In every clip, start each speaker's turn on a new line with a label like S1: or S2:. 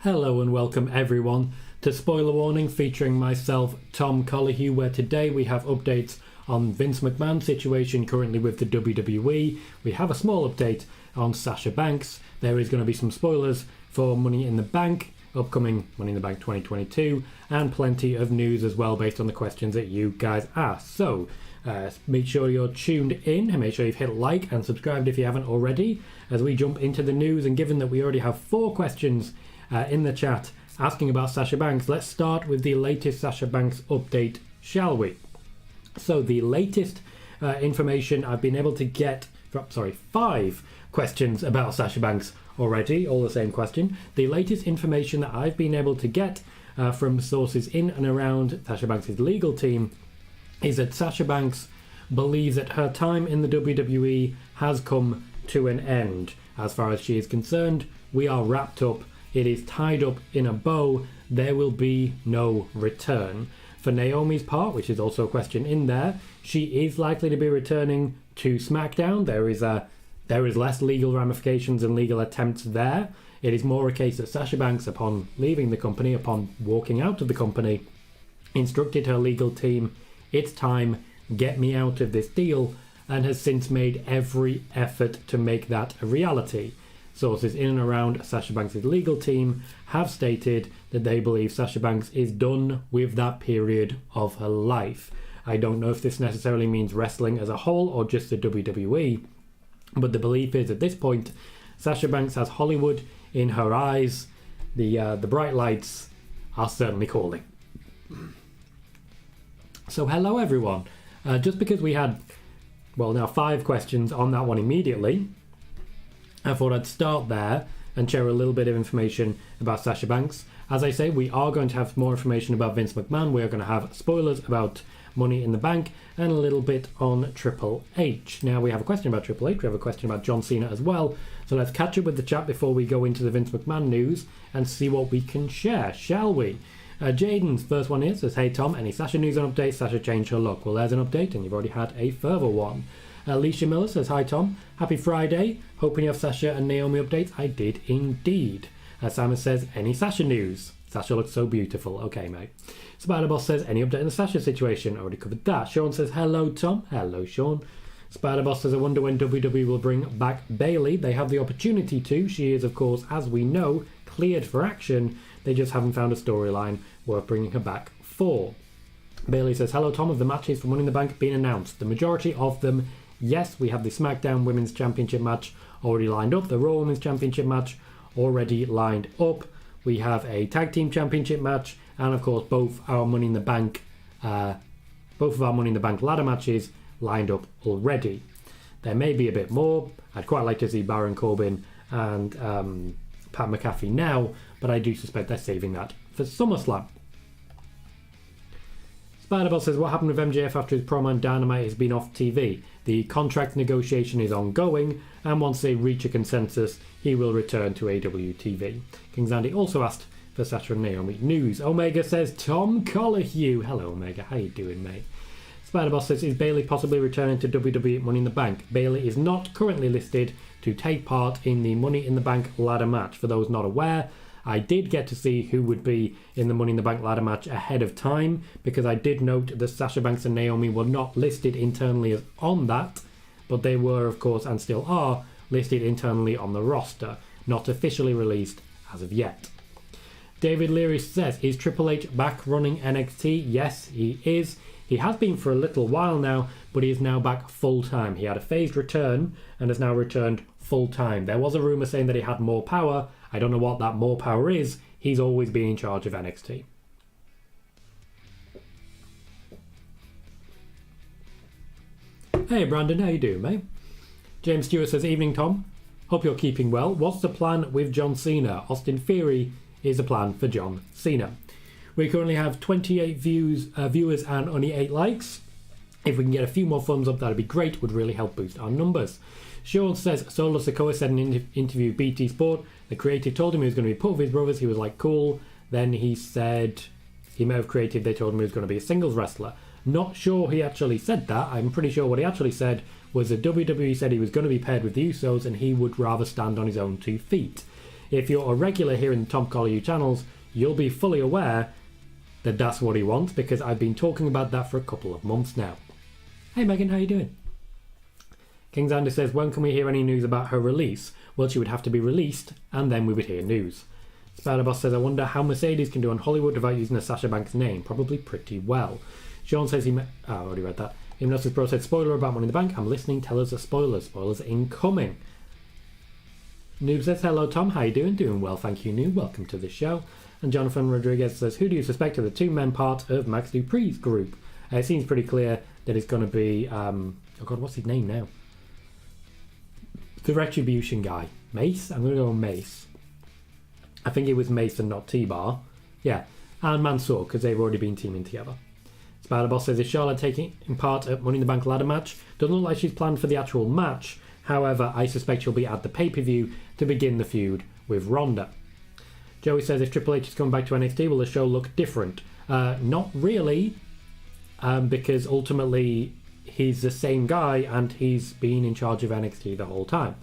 S1: Hello and welcome everyone to Spoiler Warning featuring myself, Tom Colohue, where today we have updates on Vince McMahon's situation currently with the WWE. We have a small update on Sasha Banks. There is going to be some spoilers for Money in the Bank, upcoming Money in the Bank 2022, and plenty of news as well based on the questions that you guys asked. So make sure you're tuned in and make sure you've hit like and subscribed if you haven't already as we jump into the news. And given that we already have 4 questions in the chat asking about Sasha Banks, let's start with the latest Sasha Banks update, shall we? So the latest information I've been able to get, 5 questions about Sasha Banks already, all the same question. The latest information that I've been able to get from sources in and around Sasha Banks' legal team is that Sasha Banks believes that her time in the WWE has come to an end. As far as she is concerned, we are wrapped up. It is tied up in a bow. There will be no return. For Naomi's part, which is also a question in there, she is likely to be returning to SmackDown. There is less legal ramifications and legal attempts there. It is more a case that Sasha Banks, upon leaving the company, upon walking out of the company, instructed her legal team, it's time, get me out of this deal, and has since made every effort to make that a reality. Sources in and around Sasha Banks' legal team have stated that they believe Sasha Banks is done with that period of her life. I don't know if this necessarily means wrestling as a whole or just the WWE, but the belief is at this point, Sasha Banks has Hollywood in her eyes. The bright lights are certainly calling. So hello everyone. Just because we had, now 5 questions on that one immediately, I thought I'd start there and share a little bit of information about Sasha Banks. As I say, we are going to have more information about Vince McMahon. We are going to have spoilers about Money in the Bank and a little bit on Triple H. Now, we have a question about Triple H. We have a question about John Cena as well. So let's catch up with the chat before we go into the Vince McMahon news and see what we can share, shall we? Jaden's first one here says, hey Tom, any Sasha news and updates? Sasha changed her look. Well, there's an update and you've already had a further one. Alicia Miller says, hi Tom, happy Friday. Hoping you have Sasha and Naomi updates. I did indeed. Simon says, any Sasha news? Sasha looks so beautiful. Okay, mate. Spider Boss says, any update on the Sasha situation? Already covered that. Sean says, hello Tom. Hello Sean. Spider Boss says, I wonder when WWE will bring back Bayley. They have the opportunity to. She is, of course, as we know, cleared for action. They just haven't found a storyline worth bringing her back for. Bayley says, hello Tom, have the matches for Money in the Bank been announced? The majority of them, yes. We have the SmackDown Women's Championship match already lined up. The Raw Women's Championship match already lined up. We have a Tag Team Championship match. And of course, both of our Money in the Bank ladder matches lined up already. There may be a bit more. I'd quite like to see Baron Corbin and Pat McAfee now, but I do suspect they're saving that for SummerSlam. Spider-Ball says, what happened with MJF after his promo on Dynamite has been off TV? The contract negotiation is ongoing, and once they reach a consensus, he will return to AWTV. King Zandy also asked for Sasha and Naomi news. Omega says, Tom Colohue. Hello, Omega. How you doing, mate? Spider-Boss says, is Bayley possibly returning to WWE Money in the Bank? Bayley is not currently listed to take part in the Money in the Bank ladder match. For those not aware, I did get to see who would be in the Money in the Bank ladder match ahead of time, because I did note that Sasha Banks and Naomi were not listed internally as on that, but they were, of course, and still are, listed internally on the roster, not officially released as of yet. David Leary says, is Triple H back running NXT? Yes, he is. He has been for a little while now, but he is now back full-time. He had a phased return and has now returned full-time. There was a rumour saying that he had more power. I don't know what that more power is. He's always been in charge of NXT. Hey Brandon, how you doing, mate? James Stewart says, evening Tom. Hope you're keeping well. What's the plan with John Cena? Austin Theory is the plan for John Cena. We currently have 28 viewers and only 8 likes. If we can get a few more thumbs up, that'd be great. Would really help boost our numbers. Sean says, Solo Sikoa said in an interview with BT Sport, the creative told him he was going to be put with his brothers. He was like, cool. Then he said he may have creative. They told him he was going to be a singles wrestler. Not sure he actually said that. I'm pretty sure what he actually said was that WWE said he was going to be paired with the Usos and he would rather stand on his own 2 feet. if you're a regular here in the Tom Colohue channels, you'll be fully aware that that's what he wants, because I've been talking about that for a couple of months now. Hey Megan, how you doing? King Xander says, when can we hear any news about her release? Well, she would have to be released, and then we would hear news. Spider-Boss says, I wonder how Mercedes can do on Hollywood without using a Sasha Banks name. Probably pretty well. Sean says I already read that. Hypnosis Pro said, spoiler about Money in the Bank. I'm listening. Tell us a spoiler. Spoilers incoming. Noob says, hello Tom, how you doing? Doing well, thank you Noob. Welcome to the show. And Jonathan Rodriguez says, who do you suspect are the two men part of Max Dupree's group? It seems pretty clear that it's going to be, oh god, what's his name now? The Retribution guy. Mace? I'm going to go with Mace. I think it was Mace and not T-Bar. Yeah. And Mansoor, because they've already been teaming together. Spider-Boss says, is Charlotte taking part at Money in the Bank ladder match? Doesn't look like she's planned for the actual match. However, I suspect she'll be at the pay-per-view to begin the feud with Ronda. Joey says, if Triple H is coming back to NXT, will the show look different? Not really, because ultimately he's the same guy and he's been in charge of NXT the whole time.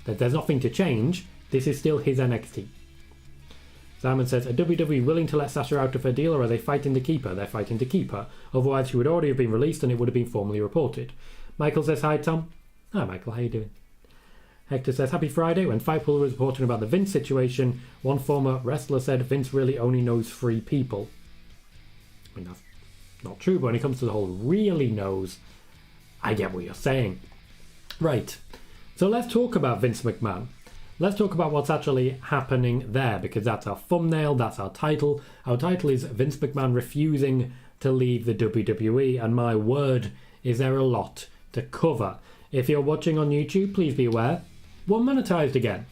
S1: There's nothing to change. This is still his NXT. Simon says, are WWE willing to let Sasha out of her deal, or are they fighting to keep her? They're fighting to keep her. Otherwise, she would already have been released and it would have been formally reported. Michael says, hi Tom. Hi Michael, how you doing? Hector says, happy Friday. When Fightful was reporting about the Vince situation, one former wrestler said Vince really only knows 3 people. I mean, that's not true, but when it comes to the whole really knows, I get what you're saying. Right, so let's talk about Vince McMahon. Let's talk about what's actually happening there, because that's our thumbnail, that's our title. Our title is Vince McMahon refusing to leave the WWE, and my word, is there a lot to cover. If you're watching on YouTube, please be aware, we're monetized again.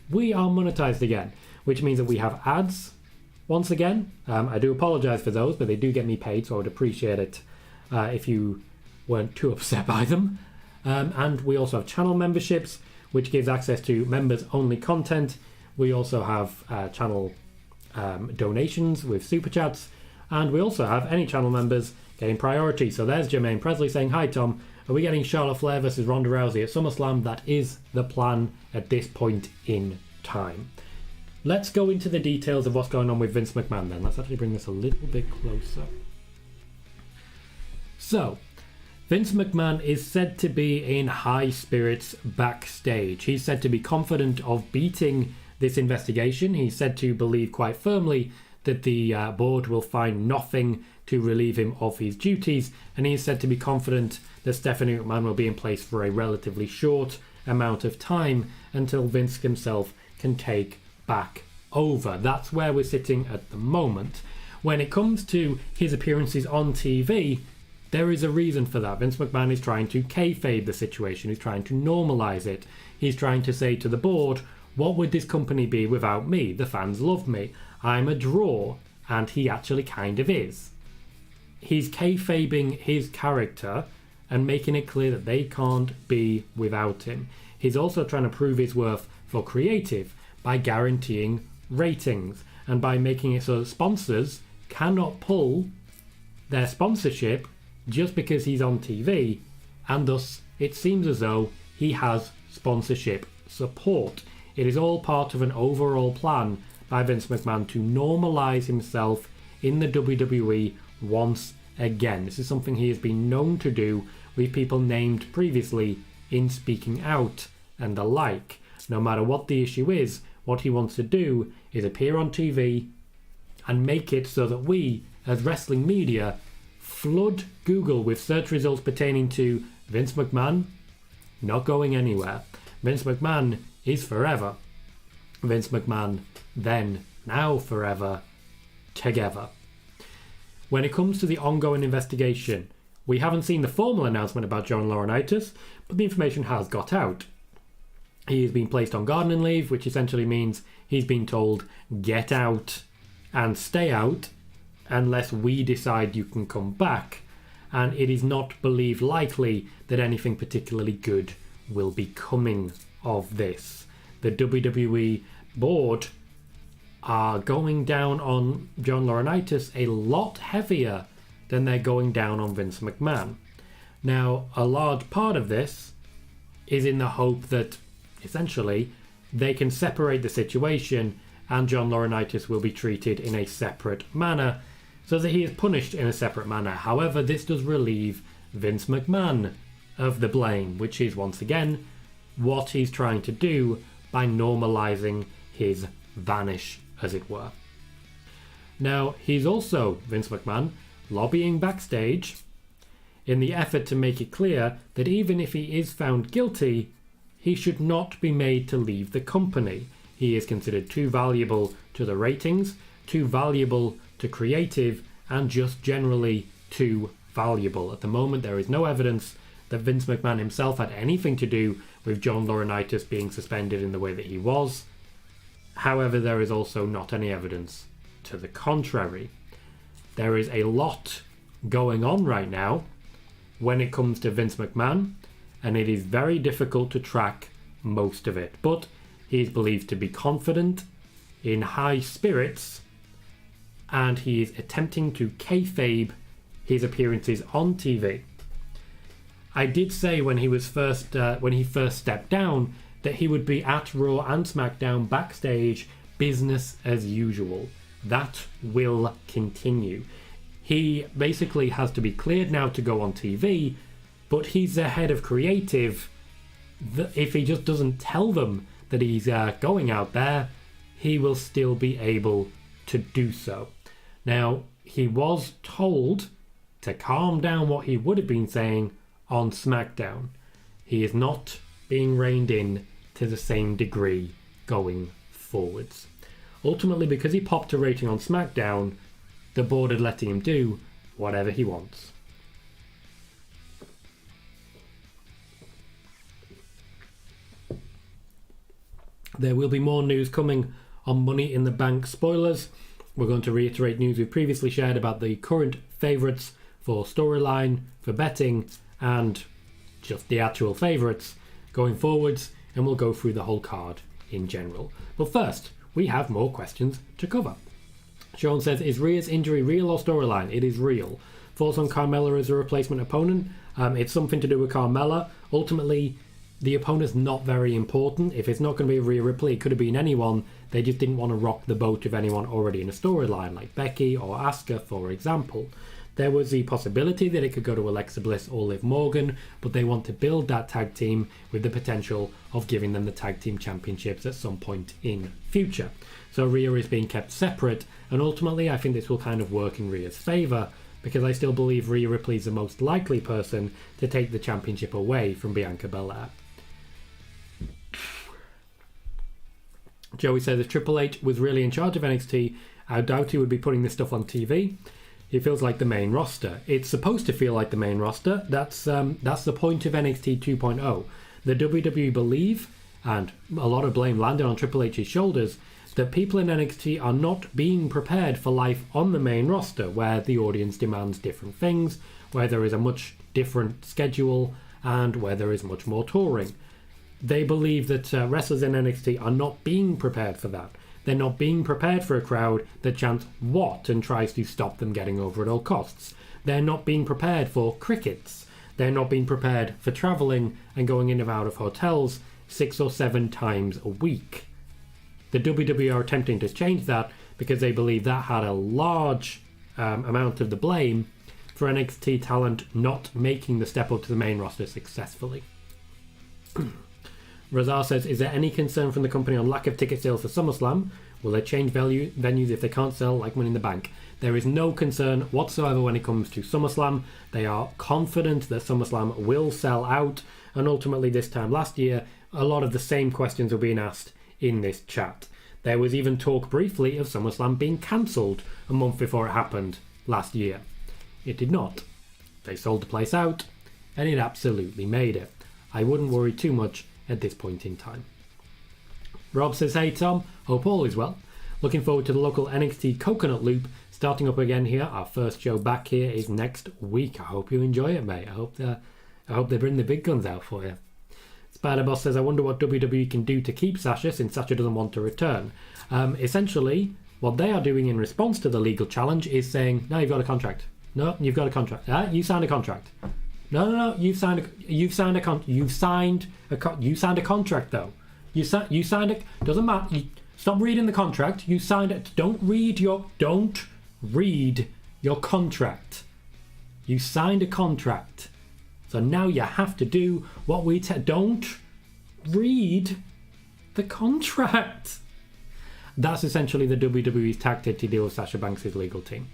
S1: We are monetized again, which means that we have ads once again. I do apologize for those, but they do get me paid, so I would appreciate it if you weren't too upset by them. And we also have channel memberships, which gives access to members-only content. We also have channel donations with super chats, and we also have any channel members getting priority. So there's Jermaine Presley saying, hi Tom, are we getting Charlotte Flair versus Ronda Rousey at SummerSlam? That is the plan at this point in time. Let's go into the details of what's going on with Vince McMahon then. Let's actually bring this a little bit closer. So, Vince McMahon is said to be in high spirits backstage. He's said to be confident of beating this investigation. He's said to believe quite firmly that the board will find nothing to relieve him of his duties, and he's said to be confident that Stephanie McMahon will be in place for a relatively short amount of time until Vince himself can take back over. That's where we're sitting at the moment. When it comes to his appearances on TV, there is a reason for that. Vince McMahon is trying to kayfabe the situation. He's trying to normalize it. He's trying to say to the board, what would this company be without me? The fans love me. I'm a draw. And he actually kind of is. He's kayfabing his character and making it clear that they can't be without him. He's also trying to prove his worth for creative by guaranteeing ratings and by making it so that sponsors cannot pull their sponsorship just because he's on TV, and thus it seems as though he has sponsorship support. It is all part of an overall plan by Vince McMahon to normalise himself in the WWE once again. This is something he has been known to do with people named previously in Speaking Out and the like. No matter what the issue is, what he wants to do is appear on TV and make it so that we, as wrestling media, flood Google with search results pertaining to Vince McMahon not going anywhere. Vince McMahon is forever. Vince McMahon then, now, forever, together. When it comes to the ongoing investigation, we haven't seen the formal announcement about John Laurinaitis, but the information has got out. He has been placed on gardening leave, which essentially means he's been told, get out and stay out unless we decide you can come back, and it is not believed likely that anything particularly good will be coming of this. The WWE board are going down on John Laurinaitis a lot heavier than they're going down on Vince McMahon. Now, a large part of this is in the hope that, essentially, they can separate the situation and John Laurinaitis will be treated in a separate manner so that he is punished in a separate manner. However, this does relieve Vince McMahon of the blame, which is once again what he's trying to do by normalizing his vanish, as it were. Now, he's also, Vince McMahon, lobbying backstage in the effort to make it clear that even if he is found guilty, he should not be made to leave the company. He is considered too valuable to the ratings, too valuable to creative, and just generally too valuable. At the moment, there is no evidence that Vince McMahon himself had anything to do with John Laurinaitis being suspended in the way that he was. However, there is also not any evidence to the contrary. There is a lot going on right now when it comes to Vince McMahon, and it is very difficult to track most of it. But he is believed to be confident, in high spirits, and he is attempting to kayfabe his appearances on TV. I did say when he first stepped down that he would be at Raw and Smackdown backstage, business as usual. That will continue. He basically has to be cleared now to go on TV, but he's the head of creative. If he just doesn't tell them that he's going out there, he will still be able to do so. Now, he was told to calm down what he would have been saying on SmackDown. He is not being reined in to the same degree going forwards. Ultimately, because he popped a rating on SmackDown, the board are letting him do whatever he wants. There will be more news coming on Money in the Bank spoilers. We're going to reiterate news we've previously shared about the current favourites for storyline, for betting, and just the actual favourites going forwards, and we'll go through the whole card in general. But first, we have more questions to cover. Sean says, is Rhea's injury real or storyline? It is real. Thoughts on Carmella as a replacement opponent? It's something to do with Carmella. Ultimately, the opponent's not very important. If it's not going to be Rhea Ripley, it could have been anyone. They just didn't want to rock the boat of anyone already in a storyline, like Becky or Asuka, for example. There was the possibility that it could go to Alexa Bliss or Liv Morgan, but they want to build that tag team with the potential of giving them the tag team championships at some point in future. So Rhea is being kept separate, and ultimately I think this will kind of work in Rhea's favour, because I still believe Rhea Ripley is the most likely person to take the championship away from Bianca Belair. Joey says, if Triple H was really in charge of NXT, I doubt he would be putting this stuff on TV. It feels like the main roster. It's supposed to feel like the main roster. That's the point of NXT 2.0. The WWE believe, and a lot of blame landed on Triple H's shoulders, that people in NXT are not being prepared for life on the main roster, where the audience demands different things, where there is a much different schedule, and where there is much more touring. They believe that wrestlers in NXT are not being prepared for that. They're not being prepared for a crowd that chants "what" and tries to stop them getting over at all costs. They're not being prepared for crickets. They're not being prepared for travelling and going in and out of hotels 6 or 7 times a week. The WWE are attempting to change that because they believe that had a large amount of the blame for NXT talent not making the step up to the main roster successfully. Razar says, is there any concern from the company on lack of ticket sales for SummerSlam? Will they change venues if they can't sell like Money in the Bank? There is no concern whatsoever when it comes to SummerSlam. They are confident that SummerSlam will sell out, and ultimately this time last year, a lot of the same questions were being asked in this chat. There was even talk briefly of SummerSlam being cancelled a month before it happened last year. It did not. They sold the place out, and it absolutely made it. I wouldn't worry too much at this point in time. Rob says, hey Tom, hope all is well. Looking forward to the local NXT Coconut Loop starting up again here. Our first show back here is next week. I hope you enjoy it, mate. I hope they bring the big guns out for you. Spider Boss says, I wonder what WWE can do to keep Sasha since Sasha doesn't want to return. Essentially, what they are doing in response to the legal challenge is saying, no, you've got a contract. No, you've got a contract. You signed a contract. No, you've signed a contract though. You signed it. Doesn't matter. Stop reading the contract. You signed it. Don't read your contract. You signed a contract. So now you have to do what we don't read the contract. That's essentially the WWE's tactic to deal with Sasha Banks' legal team.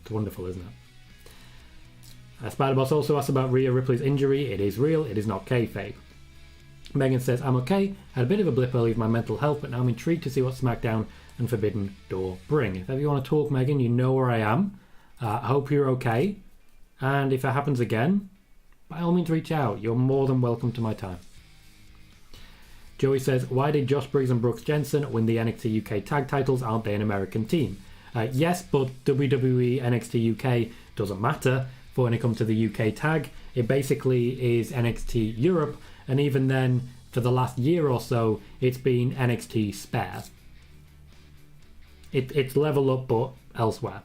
S1: It's wonderful, isn't it? Spider-Boss also asked about Rhea Ripley's injury. It is real. It is not kayfabe. Megan says, I'm okay. Had a bit of a blip early with my mental health, but now I'm intrigued to see what SmackDown and Forbidden Door bring. If ever you want to talk, Megan, you know where I am. I hope you're okay. And if it happens again, by all means reach out. You're more than welcome to my time. Joey says, why did Josh Briggs and Brooks Jensen win the NXT UK tag titles? Aren't they an American team? Yes, but WWE NXT UK doesn't matter for when it comes to the UK tag. It basically is NXT Europe, and even then, for the last year or so, it's been NXT Spare. It's level up, but elsewhere.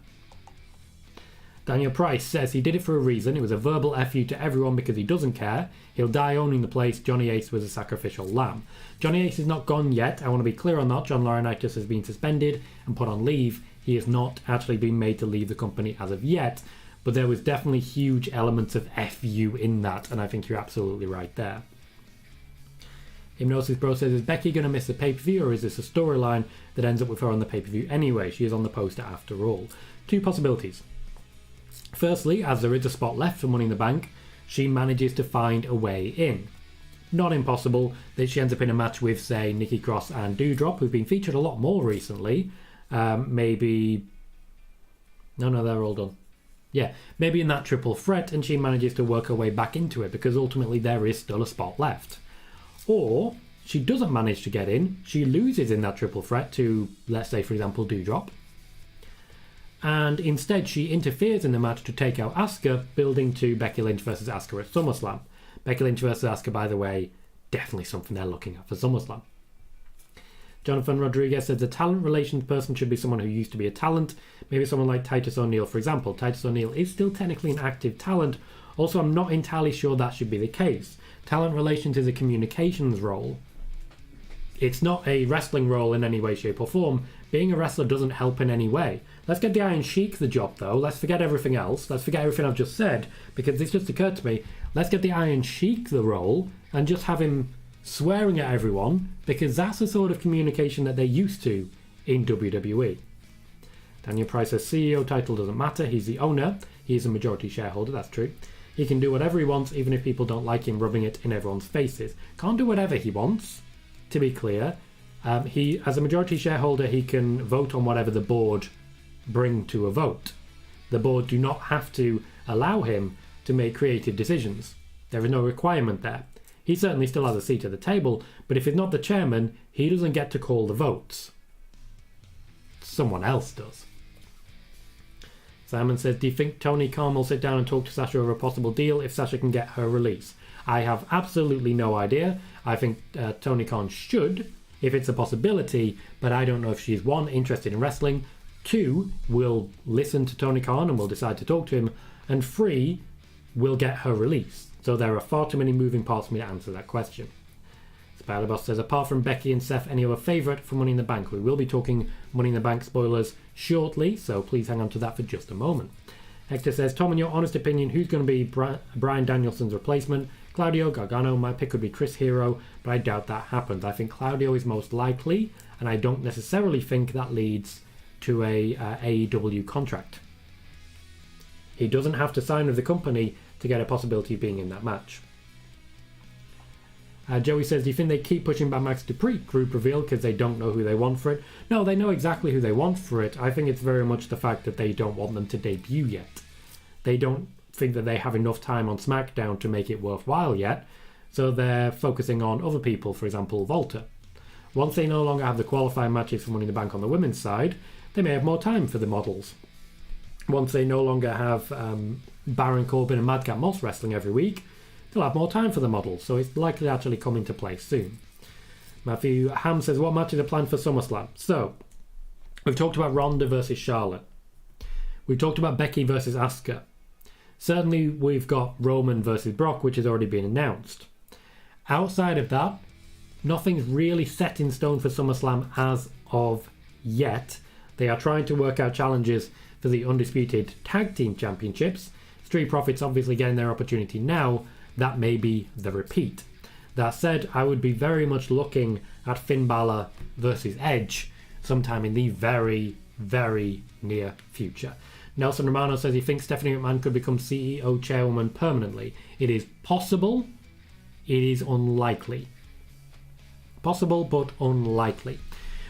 S1: Daniel Price says he did it for a reason. It was a verbal FU to everyone because he doesn't care. He'll die owning the place. Johnny Ace was a sacrificial lamb. Johnny Ace is not gone yet. I want to be clear on that. John Laurinaitis has been suspended and put on leave. He has not actually been made to leave the company as of yet. But there was definitely huge elements of FU in that, and I think you're absolutely right there. Hypnosis Bro says, is Becky going to miss the pay-per-view, or is this a storyline that ends up with her on the pay-per-view anyway? She is on the poster after all. Two possibilities. Firstly, as there is a spot left for Money in the Bank, she manages to find a way in. Not impossible that she ends up in a match with, say, Nikki Cross and Doudrop, who've been featured a lot more recently. Maybe... No, they're all done. Yeah, maybe in that triple threat, and she manages to work her way back into it, because ultimately there is still a spot left. Or she doesn't manage to get in, she loses in that triple threat to, let's say, for example, Doudrop. And instead she interferes in the match to take out Asuka, building to Becky Lynch versus Asuka at SummerSlam. Becky Lynch versus Asuka, by the way, definitely something they're looking at for SummerSlam. Jonathan Rodriguez says the talent relations person should be someone who used to be a talent, maybe someone like Titus O'Neil, for example. Titus O'Neil is still technically an active talent, also I'm not entirely sure that should be the case. Talent relations is a communications role. It's not a wrestling role in any way, shape or form. Being a wrestler doesn't help in any way. Let's get the Iron Sheik the job though. Let's forget everything else. Let's forget everything I've just said, because it's just occurred to me. Let's get the Iron Sheik the role and just have him swearing at everyone, because that's the sort of communication that they're used to in WWE. Daniel Price says CEO title doesn't matter. He's the owner. He's a majority shareholder. That's true. He can do whatever he wants, even if people don't like him rubbing it in everyone's faces. Can't do whatever he wants, to be clear. He, as a majority shareholder, he can vote on whatever the board bring to a vote. The board do not have to allow him to make creative decisions. There is no requirement there. He certainly still has a seat at the table, but if he's not the chairman, he doesn't get to call the votes. Someone else does. Simon says, do you think Tony Khan will sit down and talk to Sasha over a possible deal if Sasha can get her release? I have absolutely no idea. I think Tony Khan should, if it's a possibility, but I don't know if she's, one, interested in wrestling, two, will listen to Tony Khan and will decide to talk to him, and three, will get her release. So there are far too many moving parts for me to answer that question. Spider-Boss says, apart from Becky and Seth, any other favourite for Money in the Bank? We will be talking Money in the Bank spoilers shortly, so please hang on to that for just a moment. Hector says, Tom, in your honest opinion, who's going to be Bryan Danielson's replacement? Claudio, Gargano, my pick would be Chris Hero, but I doubt that happens. I think Claudio is most likely, and I don't necessarily think that leads to a AEW contract. He doesn't have to sign with the company to get a possibility of being in that match. Joey says, do you think they keep pushing back Max Dupree group reveal because they don't know who they want for it? No, they know exactly who they want for it. I think it's very much the fact that they don't want them to debut yet. They don't think that they have enough time on SmackDown to make it worthwhile yet, so they're focusing on other people, for example, Volta. Once they no longer have the qualifying matches for Money in the Bank on the women's side, they may have more time for the models. Once they no longer have Baron Corbin and Madcap Moss wrestling every week, they'll have more time for the models, so it's likely to actually come into play soon. Matthew Ham says, what matches are planned for SummerSlam? So, we've talked about Ronda versus Charlotte. We've talked about Becky versus Asuka. Certainly, we've got Roman versus Brock, which has already been announced. Outside of that, Nothing's really set in stone for SummerSlam as of yet. They are trying to work out challenges for the Undisputed Tag Team Championships. Street Profits obviously getting their opportunity now. That may be the repeat. That said, I would be very much looking at Finn Balor versus Edge sometime in the very, very near future. Nelson Romano says he thinks Stephanie McMahon could become CEO chairwoman permanently. It is possible. It is unlikely. Possible, but unlikely.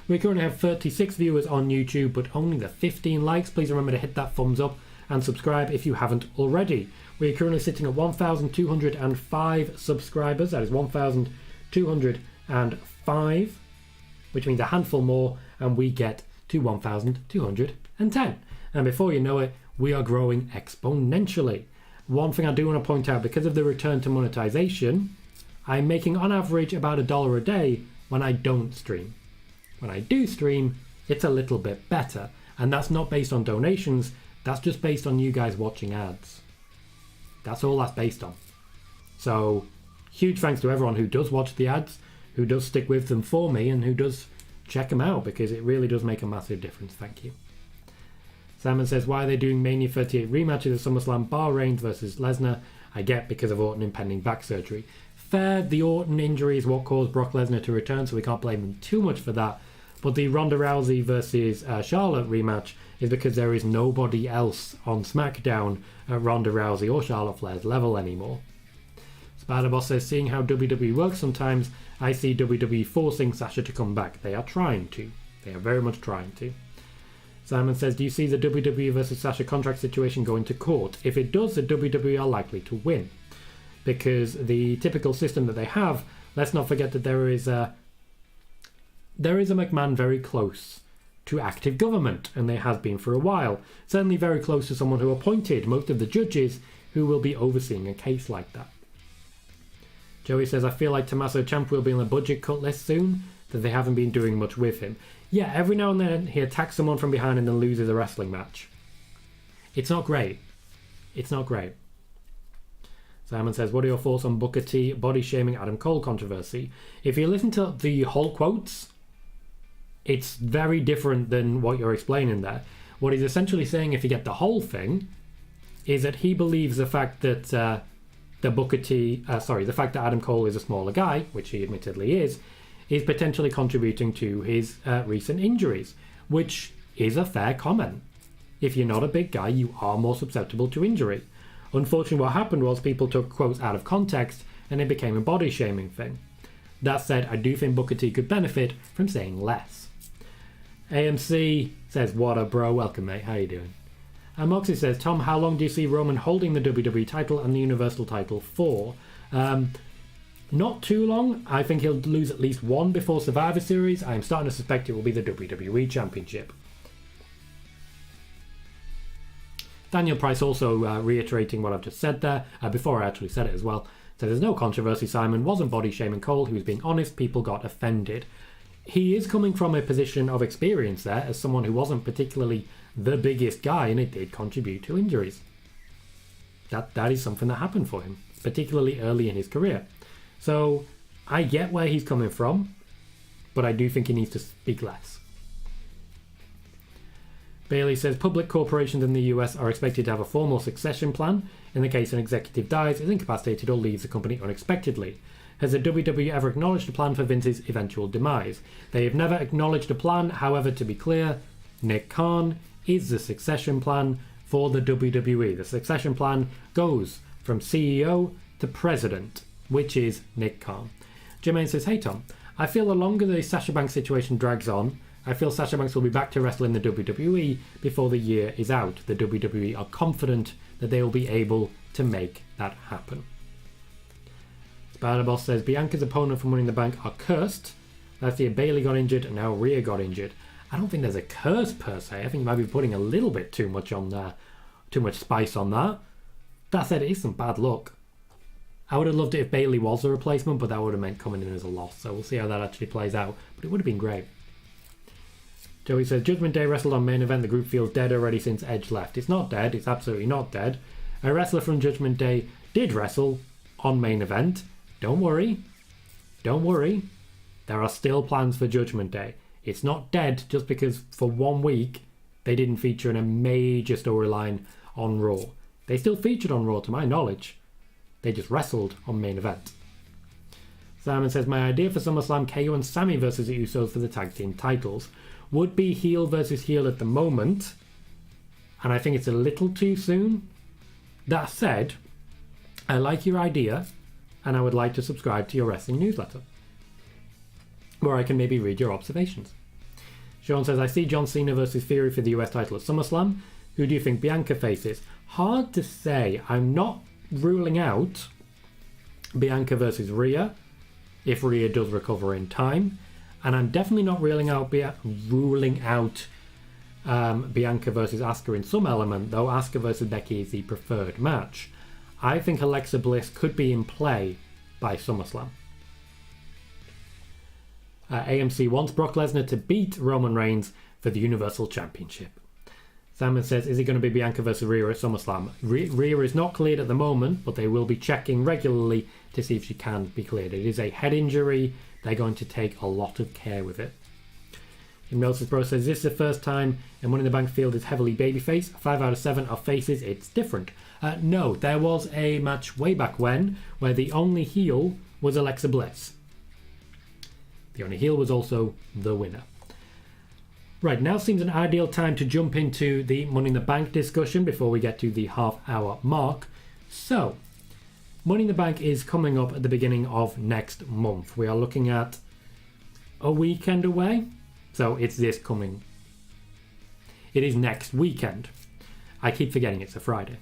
S1: We currently have 36 viewers on YouTube, but only the 15 likes. Please remember to hit that thumbs up and subscribe if you haven't already. We are currently sitting at 1,205 subscribers. That is 1,205, which means a handful more, and we get to 1,210. And before you know it, we are growing exponentially. One thing I do want to point out, because of the return to monetization, I'm making on average about $1 a day when I don't stream. When I do stream, it's a little bit better. And that's not based on donations, that's just based on you guys watching ads. That's all that's based on. So, huge thanks to everyone who does watch the ads, who does stick with them for me, and who does check them out, because it really does make a massive difference. Thank you. Simon says, why are they doing Mania 38 rematches of SummerSlam bar Reigns versus Lesnar? I get because of Orton impending back surgery. Fair, the Orton injury is what caused Brock Lesnar to return, so we can't blame him too much for that. But the Ronda Rousey versus Charlotte rematch is because there is nobody else on SmackDown at Ronda Rousey or Charlotte Flair's level anymore. Spider-Boss says, seeing how WWE works sometimes, I see WWE forcing Sasha to come back. They are trying to. They are very much trying to. Simon says, do you see the WWE versus Sasha contract situation going to court? If it does, the WWE are likely to win. Because the typical system that they have, let's not forget that there is a McMahon very close to active government, and there has been for a while. Certainly very close to someone who appointed most of the judges who will be overseeing a case like that. Joey says, I feel like Tommaso Ciampa will be on the budget cut list soon, that they haven't been doing much with him. Yeah, every now and then he attacks someone from behind and then loses a wrestling match. It's not great. It's not great. Simon says, what are your thoughts on Booker T body shaming Adam Cole controversy? If you listen to the whole quotes, it's very different than what you're explaining there. What he's essentially saying, if you get the whole thing, is that he believes the fact that the fact that Adam Cole is a smaller guy, which he admittedly is potentially contributing to his recent injuries, which is a fair comment. If you're not a big guy, you are more susceptible to injury. Unfortunately, what happened was people took quotes out of context and it became a body shaming thing. That said, I do think Booker T could benefit from saying less. AMC says, what up, bro? Welcome, mate. How you doing? And Moxie says, Tom, how long do you see Roman holding the WWE title and the Universal title for? Not too long. I think he'll lose at least one before Survivor Series. I'm starting to suspect it will be the WWE Championship. Daniel Price also reiterating what I've just said there, before I actually said it as well. So there's no controversy, Simon. Wasn't body shaming Cole. He was being honest. People got offended. He is coming from a position of experience there as someone who wasn't particularly the biggest guy, and it did contribute to injuries. That is something that happened for him, particularly early in his career. So I get where he's coming from, but I do think he needs to speak less. Bailey says, public corporations in the US are expected to have a formal succession plan in the case an executive dies, is incapacitated, or leaves the company unexpectedly. Has the WWE ever acknowledged a plan for Vince's eventual demise? They have never acknowledged a plan. However, to be clear, Nick Khan is the succession plan for the WWE. The succession plan goes from CEO to president, which is Nick Khan. Jermaine says, hey Tom, I feel the longer the Sasha Banks situation drags on, I feel Sasha Banks will be back to wrestle in the WWE before the year is out. The WWE are confident that they will be able to make that happen. Spider-Boss says, Bianca's opponent from Winning the Bank are cursed. Last year Bayley got injured and now Rhea got injured. I don't think there's a curse per se. I think you might be putting a little bit too much on there. Too much spice on that. That said, it is some bad luck. I would have loved it if Bayley was the replacement, but that would have meant coming in as a loss. So we'll see how that actually plays out. But it would have been great. Joey says, Judgment Day wrestled on main event. The group feels dead already since Edge left. It's not dead. It's absolutely not dead. A wrestler from Judgment Day did wrestle on main event. Don't worry. Don't worry. There are still plans for Judgment Day. It's not dead just because for 1 week they didn't feature in a major storyline on Raw. They still featured on Raw to my knowledge. They just wrestled on main event. Simon says, my idea for SummerSlam, KO and Sami versus the Usos for the tag team titles would be heel versus heel at the moment, and I think it's a little too soon. That said, I like your idea, and I would like to subscribe to your wrestling newsletter, where I can maybe read your observations. Sean says, I see John Cena versus Theory for the US title at SummerSlam. Who do you think Bianca faces? Hard to say. I'm not ruling out Bianca versus Rhea, if Rhea does recover in time. And I'm definitely not ruling out Bianca versus Asuka in some element, though Asuka versus Becky is the preferred match. I think Alexa Bliss could be in play by SummerSlam. AMC wants Brock Lesnar to beat Roman Reigns for the Universal Championship. Simon says, is it going to be Bianca versus Rhea at SummerSlam? Rhea is not cleared at the moment, but they will be checking regularly to see if she can be cleared. It is a head injury. They're going to take a lot of care with it. Hypnosis Bro says, this is the first time in Money in the Bank field is heavily babyface. 5 out of 7 are faces. It's different. No, there was a match way back when where the only heel was Alexa Bliss. The only heel was also the winner. Right, now seems an ideal time to jump into the Money in the Bank discussion before we get to the half-hour mark. So, Money in the Bank is coming up at the beginning of next month. We are looking at a weekend away. So it's this coming. It is next weekend. I keep forgetting it's a Friday.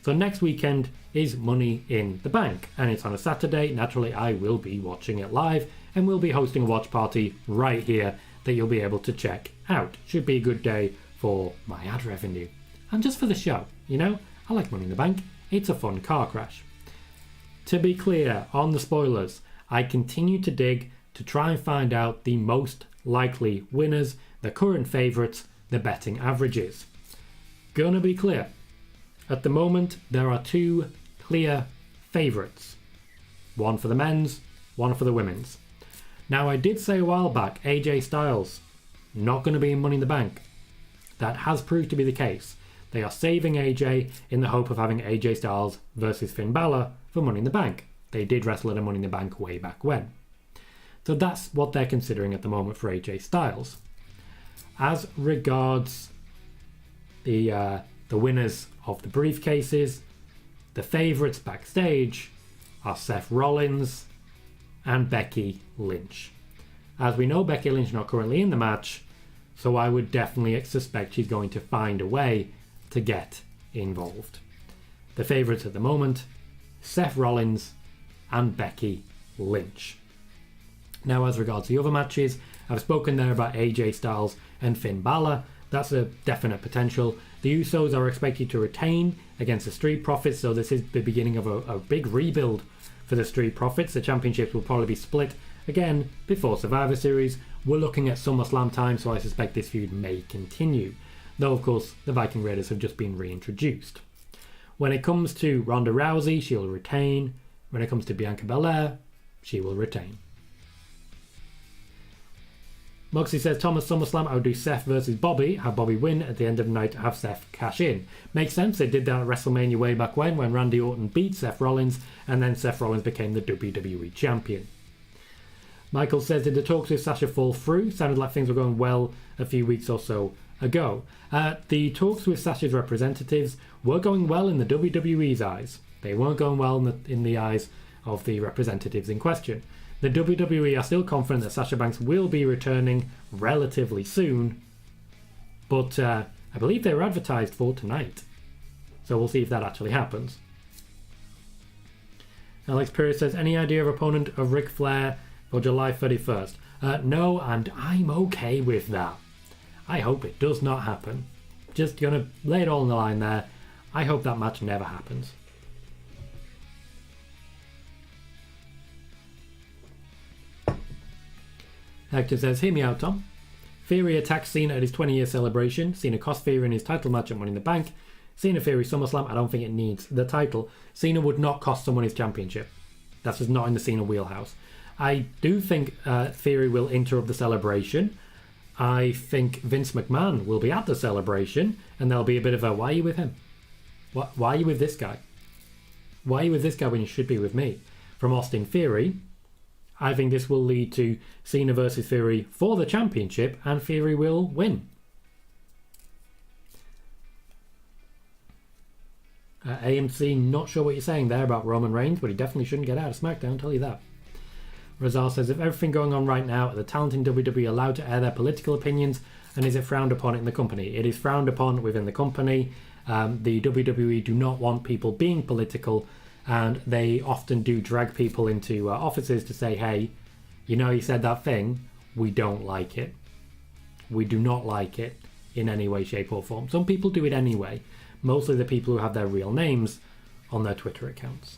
S1: So next weekend is Money in the Bank. And it's on a Saturday. Naturally, I will be watching it live. And we'll be hosting a watch party right here that you'll be able to check out. Should be a good day for my ad revenue. And just for the show. You know, I like Money in the Bank. It's a fun car crash. To be clear, on the spoilers, I continue to dig to try and find out the most likely winners, the current favourites, the betting averages. Gonna be clear. At the moment, there are 2 clear favourites. One for the men's, one for the women's. Now, I did say a while back, AJ Styles, not going to be in Money in the Bank. That has proved to be the case. They are saving AJ in the hope of having AJ Styles versus Finn Balor for Money in the Bank. They did wrestle at a Money in the Bank way back when. So that's what they're considering at the moment for AJ Styles. As regards the winners of the briefcases, the favourites backstage are Seth Rollins and Becky Lynch. As we know, Becky Lynch is not currently in the match, so I would definitely suspect she's going to find a way to get involved. The favourites at the moment, Seth Rollins and Becky Lynch. Now, as regards the other matches, I've spoken there about AJ Styles and Finn Balor. That's a definite potential. The Usos are expected to retain against the Street Profits, so this is the beginning of a big rebuild for the Street Profits. The championships will probably be split again before Survivor Series. We're looking at SummerSlam time, so I suspect this feud may continue. Though, of course, the Viking Raiders have just been reintroduced. When it comes to Ronda Rousey, she'll retain. When it comes to Bianca Belair, she will retain. Moxie says, Thomas SummerSlam, I would do Seth versus Bobby, have Bobby win at the end of the night, have Seth cash in. Makes sense, they did that at WrestleMania way back when Randy Orton beat Seth Rollins, and then Seth Rollins became the WWE champion. Michael says, did the talks with Sasha fall through? Sounded like things were going well a few weeks or so ago. The talks with Sasha's representatives were going well in the WWE's eyes. They weren't going well in the eyes of the representatives in question. The WWE are still confident that Sasha Banks will be returning relatively soon, but I believe they were advertised for tonight. So we'll see if that actually happens. Alex Perez says, any idea of opponent of Ric Flair for July 31st? No, and I'm okay with that. I hope it does not happen. Just gonna lay it all on the line there. I hope that match never happens. Hector says, hear me out, Tom. Theory attacks Cena at his 20-year celebration. Cena cost Theory in his title match at Money in the Bank. Cena Theory SummerSlam, I don't think it needs the title. Cena would not cost someone his championship. That's just not in the Cena wheelhouse. I do think Theory will interrupt the celebration. I think Vince McMahon will be at the celebration, and there'll be a bit of a, why are you with him? Why are you with this guy? Why are you with this guy when you should be with me? From Austin Theory, I think this will lead to Cena versus Theory for the championship, and Theory will win. AMC, not sure what you're saying there about Roman Reigns, but he definitely shouldn't get out of SmackDown, I'll tell you that. Razal says, if everything going on right now, are the talent in WWE allowed to air their political opinions, and is it frowned upon in the company? It is frowned upon within the company. The WWE do not want people being political, and they often do drag people into offices to say, hey, you know, you said that thing, we don't like it. We do not like it in any way, shape or form. Some people do it anyway. Mostly the people who have their real names on their Twitter accounts.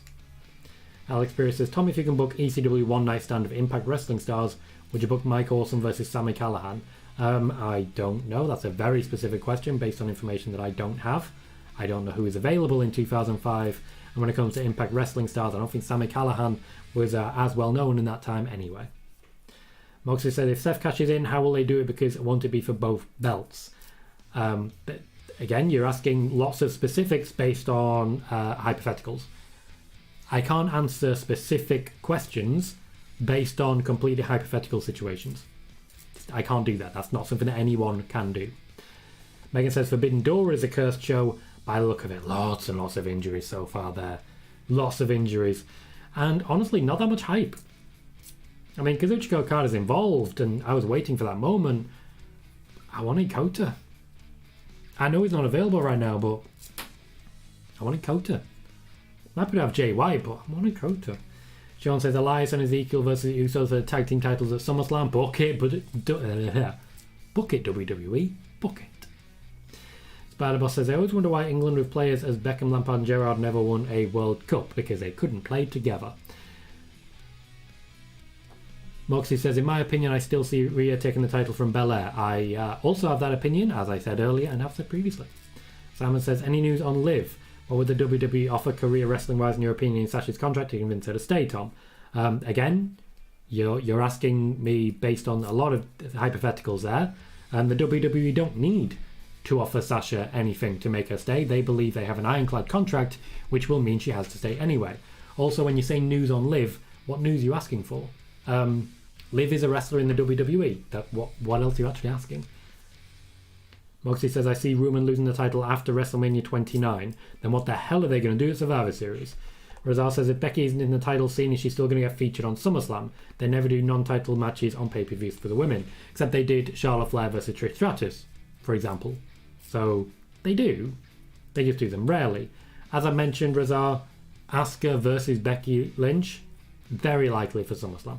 S1: Alex Pierce says, Tom, if you can book ECW One Night Stand of Impact Wrestling stars, would you book Mike Awesome versus Sami Callihan? I don't know. That's a very specific question based on information that I don't have. I don't know who is available in 2005. And when it comes to Impact Wrestling stars, I don't think Sami Callihan was as well known in that time anyway. Moxley said, if Seth cashes in, how will they do it? Because won't it be for both belts? But again, you're asking lots of specifics based on hypotheticals. I can't answer specific questions based on completely hypothetical situations. I can't do that. That's not something that anyone can do. Megan says, Forbidden Door is a cursed show. By the look of it, lots and lots of injuries so far there. Lots of injuries. And honestly, not that much hype. I mean, Kazuchika Okada's involved, and I was waiting for that moment. I wanted Kota. I know he's not available right now, but I wanted Kota. I'm happy to have Jay White, but I wanted Kota. Sean says, Elias and Ezekiel versus Usos for the tag team titles at SummerSlam. Book it, book it, WWE. Book it. Spider-Boss says, I always wonder why England with players as Beckham, Lampard and Gerrard never won a World Cup, because they couldn't play together. Moxie says, in my opinion, I still see Rhea taking the title from Belair. I also have that opinion, as I said earlier and have said previously. Simon says, any news on Liv? What would the WWE offer career wrestling-wise in your opinion in Sasha's contract to convince her to stay, Tom? Again, you're asking me based on a lot of hypotheticals there, and the WWE don't need to offer Sasha anything to make her stay. They believe they have an ironclad contract, which will mean she has to stay anyway. Also, when you say news on Liv, what news are you asking for? Liv is a wrestler in the WWE. What else are you actually asking? Moxie says, I see Roman losing the title after WrestleMania 29. Then what the hell are they going to do at Survivor Series? Razal says, if Becky isn't in the title scene, is she still going to get featured on SummerSlam? They never do non-title matches on pay-per-views for the women. Except they did Charlotte Flair versus Trish Stratus, for example. So they do. They just do them rarely. As I mentioned, Razar, Asuka versus Becky Lynch, very likely for SummerSlam.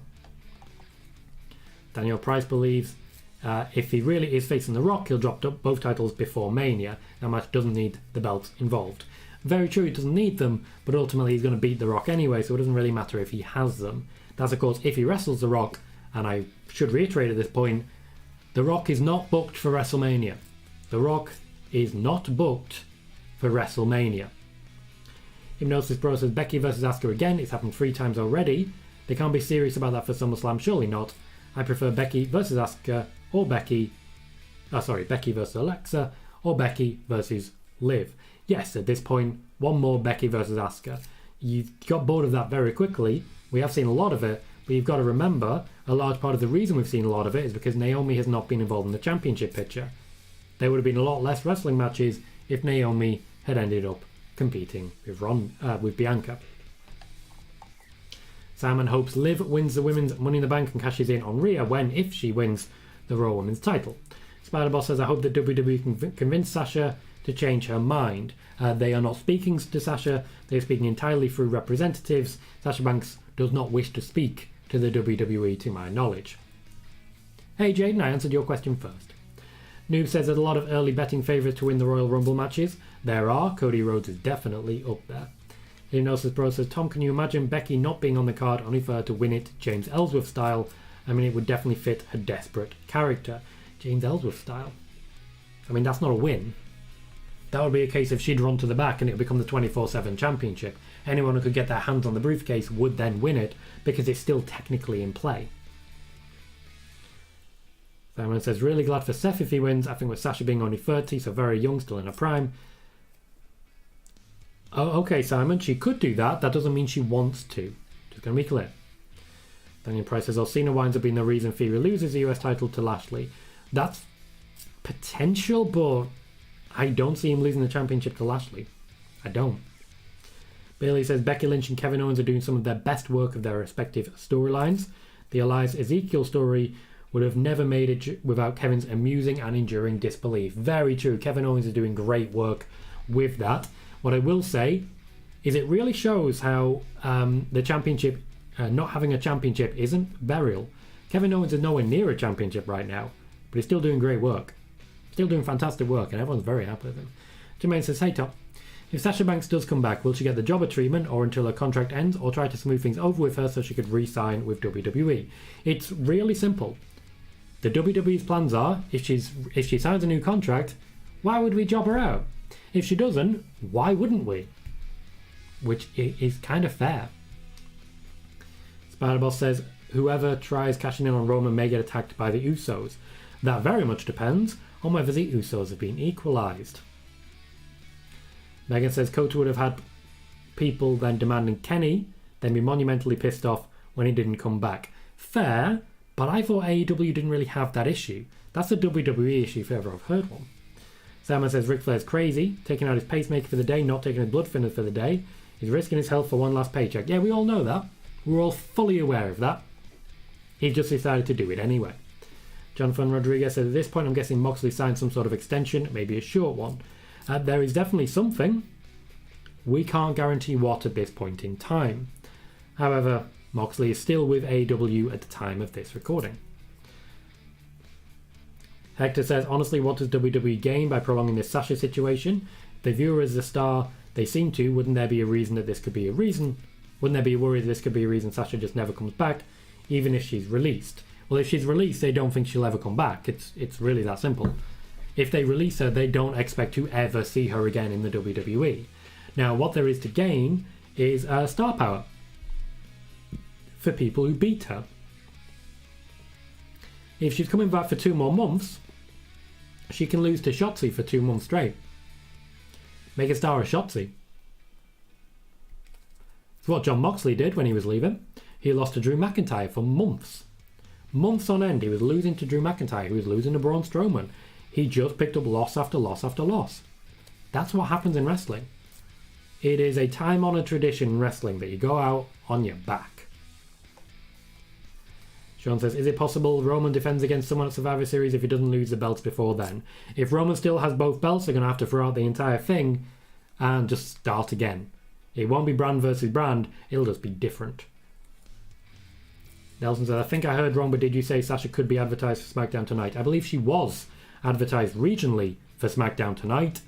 S1: Daniel Price believes if he really is facing The Rock, he'll drop both titles before Mania. That match doesn't need the belts involved. Very true, he doesn't need them, but ultimately he's going to beat The Rock anyway, so it doesn't really matter if he has them. That's, of course, if he wrestles The Rock, and I should reiterate at this point, The Rock is not booked for WrestleMania. The Rock is not booked for WrestleMania. Hypnosis Pro says, Becky versus Asuka again. It's happened 3 times already. They can't be serious about that for SummerSlam, surely not. I prefer Becky versus Asuka, or Becky versus Alexa, or Becky versus Liv. Yes, at this point, one more Becky versus Asuka. You've got bored of that very quickly. We have seen a lot of it, but you've got to remember, a large part of the reason we've seen a lot of it is because Naomi has not been involved in the championship picture. There would have been a lot less wrestling matches if Naomi had ended up competing with Bianca. Simon hopes Liv wins the women's Money in the Bank and cashes in on Rhea if she wins the Raw Women's title. Spider-Boss says, I hope that WWE can convince Sasha to change her mind. They are not speaking to Sasha, they are speaking entirely through representatives. Sasha Banks does not wish to speak to the WWE to my knowledge. Hey Jaden, I answered your question first. Noob says there's a lot of early betting favourites to win the Royal Rumble matches. There are. Cody Rhodes is definitely up there. Hypnosis Bro says, Tom, can you imagine Becky not being on the card only for her to win it James Ellsworth style? I mean, it would definitely fit her desperate character. James Ellsworth style. I mean, that's not a win. That would be a case if she'd run to the back and it would become the 24/7 championship. Anyone who could get their hands on the briefcase would then win it because it's still technically in play. Simon says, really glad for Seth if he wins. I think with Sasha being only 30, so very young, still in her prime. Oh, okay, Simon, she could do that. That doesn't mean she wants to. Just going to be clear. Daniel Price says, Cena winds up being the reason Theory loses the US title to Lashley. That's potential, but I don't see him losing the championship to Lashley. I don't. Bailey says, Becky Lynch and Kevin Owens are doing some of their best work of their respective storylines. The Elias Ezekiel story would have never made it without Kevin's amusing and enduring disbelief. Very true. Kevin Owens is doing great work with that. What I will say is it really shows how the championship, not having a championship isn't burial. Kevin Owens is nowhere near a championship right now, but he's still doing great work. Still doing fantastic work, and everyone's very happy with him. Jermaine says, hey Tom, if Sasha Banks does come back, will she get the jobber treatment or until her contract ends, or try to smooth things over with her so she could re-sign with WWE? It's really simple. The WWE's plans are, if she signs a new contract, why would we job her out? If she doesn't, why wouldn't we? Which is kind of fair. Spider-Boss says, whoever tries cashing in on Roman may get attacked by the Usos. That very much depends on whether the Usos have been equalised. Megan says, Kota would have had people then demanding Kenny, then be monumentally pissed off when he didn't come back. Fair, but I thought AEW didn't really have that issue. That's a WWE issue if ever I've heard one. Simon says Ric Flair's crazy, taking out his pacemaker for the day, not taking his blood thinners for the day. He's risking his health for one last paycheck. Yeah, we all know that. We're all fully aware of that. He just decided to do it anyway. Jonathan Rodriguez says, at this point I'm guessing Moxley signed some sort of extension, maybe a short one. There is definitely something. We can't guarantee what at this point in time. However, Moxley is still with AEW at the time of this recording. Hector says, honestly, what does WWE gain by prolonging this Sasha situation? If they view her as a star, they seem to. Wouldn't there be a reason that this could be a reason? Wouldn't there be a worry that this could be a reason Sasha just never comes back, even if she's released? Well, if she's released, they don't think she'll ever come back. It's really that simple. If they release her, they don't expect to ever see her again in the WWE. Now, what there is to gain is star power for people who beat her. If she's coming back for 2 more months, she can lose to Shotzi for 2 months straight. Make a star of Shotzi. It's what John Moxley did when he was leaving. He lost to Drew McIntyre for months. Months on end, he was losing to Drew McIntyre. He was losing to Braun Strowman. He just picked up loss after loss after loss. That's what happens in wrestling. It is a time-honoured tradition in wrestling that you go out on your back. Sean says, is it possible Roman defends against someone at Survivor Series if he doesn't lose the belts before then? If Roman still has both belts, they're going to have to throw out the entire thing and just start again. It won't be brand versus brand, it'll just be different. Nelson says, I think I heard wrong, but did you say Sasha could be advertised for SmackDown tonight? I believe she was advertised regionally for SmackDown tonight.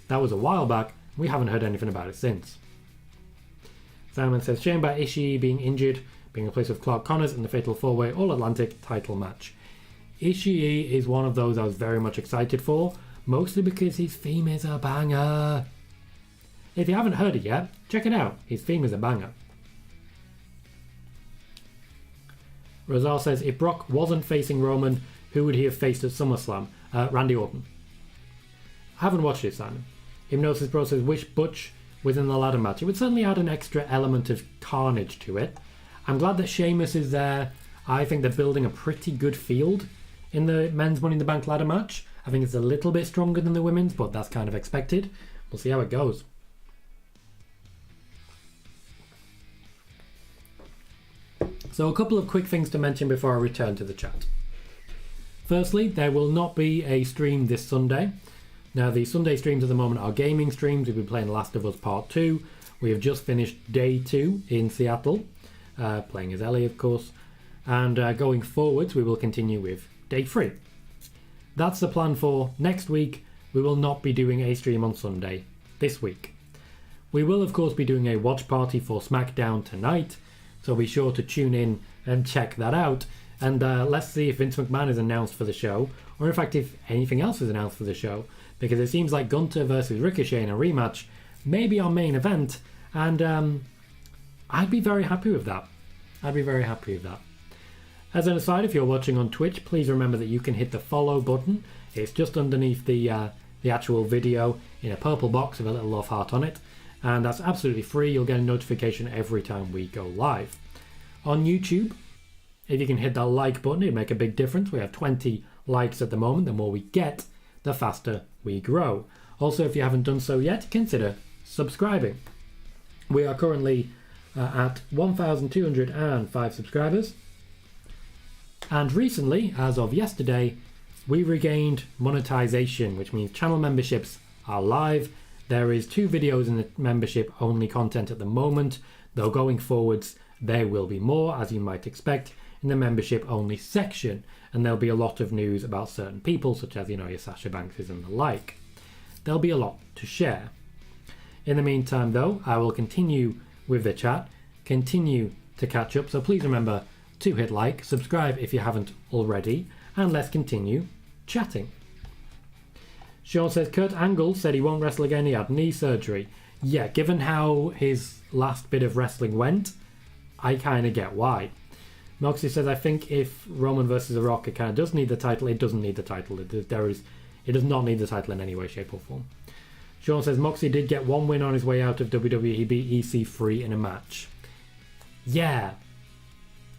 S1: That was a while back. We haven't heard anything about it since. Simon says, shame about Ishii being injured, being replaced with Clark Connors in the Fatal 4-Way All-Atlantic title match. Ishii is one of those I was very much excited for, mostly because his theme is a banger. If you haven't heard it yet, check it out. His theme is a banger. Rosal says, if Brock wasn't facing Roman, who would he have faced at SummerSlam? Randy Orton. I haven't watched it, Simon. Hypnosis Pro says, wish Butch was in the ladder match. It would certainly add an extra element of carnage to it. I'm glad that Sheamus is there. I think they're building a pretty good field in the men's Money in the Bank ladder match. I think it's a little bit stronger than the women's, but that's kind of expected. We'll see how it goes. So a couple of quick things to mention before I return to the chat. Firstly, there will not be a stream this Sunday. Now, the Sunday streams at the moment are gaming streams. We've been playing Last of Us Part 2. We have just finished Day 2 in Seattle, playing as Ellie, of course. And going forwards, we will continue with Day 3. That's the plan for next week. We will not be doing a stream on Sunday this week. We will, of course, be doing a watch party for SmackDown tonight, so be sure to tune in and check that out. And let's see if Vince McMahon is announced for the show, or in fact if anything else is announced for the show, because it seems like Gunther versus Ricochet in a rematch may be our main event, and I'd be very happy with that. I'd be very happy with that. As an aside, if you're watching on Twitch, please remember that you can hit the follow button. It's just underneath the actual video in a purple box with a little love heart on it, and that's absolutely free. You'll get a notification every time we go live. On YouTube, if you can hit that like button, it'd make a big difference. We have 20 likes at the moment. The more we get, the faster we grow. Also, if you haven't done so yet, consider subscribing. We are currently at 1,205 subscribers. And recently, as of yesterday, we regained monetization, which means channel memberships are live. There is 2 videos in the membership only content at the moment, though going forwards there will be more, as you might expect, in the membership only section, and there'll be a lot of news about certain people, such as, your Sasha Bankses and the like. There'll be a lot to share. In the meantime, though, I will continue with the chat, continue to catch up, so please remember to hit like, subscribe if you haven't already, and let's continue chatting. Sean says, Kurt Angle said he won't wrestle again, he had knee surgery. Yeah, given how his last bit of wrestling went, I kind of get why. Moxie says, I think if Roman versus The Rock, it kind of does need the title. It doesn't need the title. It does not need the title in any way, shape or form. Sean says, Moxie did get 1 win on his way out of WWE. He beat EC3 in a match. Yeah,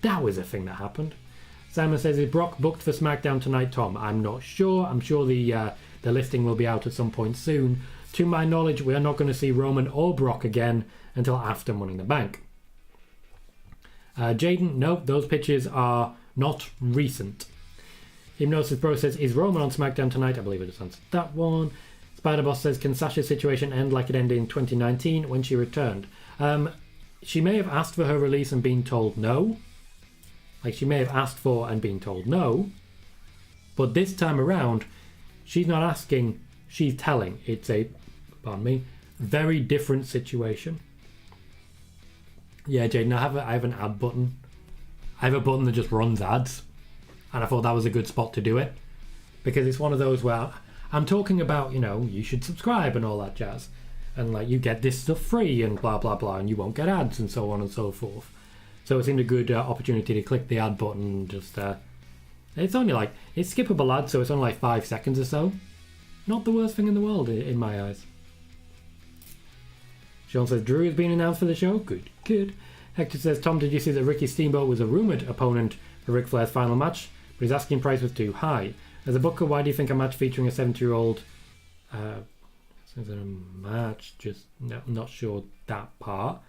S1: that was a thing that happened. Simon says, is Brock booked for SmackDown tonight, Tom? I'm not sure. I'm sure the listing will be out at some point soon. To my knowledge, we are not going to see Roman or Brock again until after Money in the Bank. Jaden, nope, those pictures are not recent. Hypnosis Bro says, is Roman on SmackDown tonight? I believe it just answered that one. Spider-Boss says, can Sasha's situation end like it ended in 2019 when she returned? She may have asked for her release and been told no. Like, she may have asked for and been told no. But this time around, she's not asking, she's telling. It's a, pardon me, very different situation. Yeah, Jaden, I have an ad button. I have a button that just runs ads. And I thought that was a good spot to do it. Because it's one of those where I'm talking about, you should subscribe and all that jazz. And, like, you get this stuff free and blah, blah, blah. And you won't get ads and so on and so forth. So it seemed a good opportunity to click the ad button and just... it's only it's skippable ad, so it's only like 5 seconds or so. Not the worst thing in the world, in my eyes. Sean says, Drew has been announced for the show. Good, good. Hector says, Tom, did you see that Ricky Steamboat was a rumoured opponent for Ric Flair's final match, but his asking price was too high? As a booker, why do you think a match featuring a 70-year-old... Is it a match? Just no, not sure that part.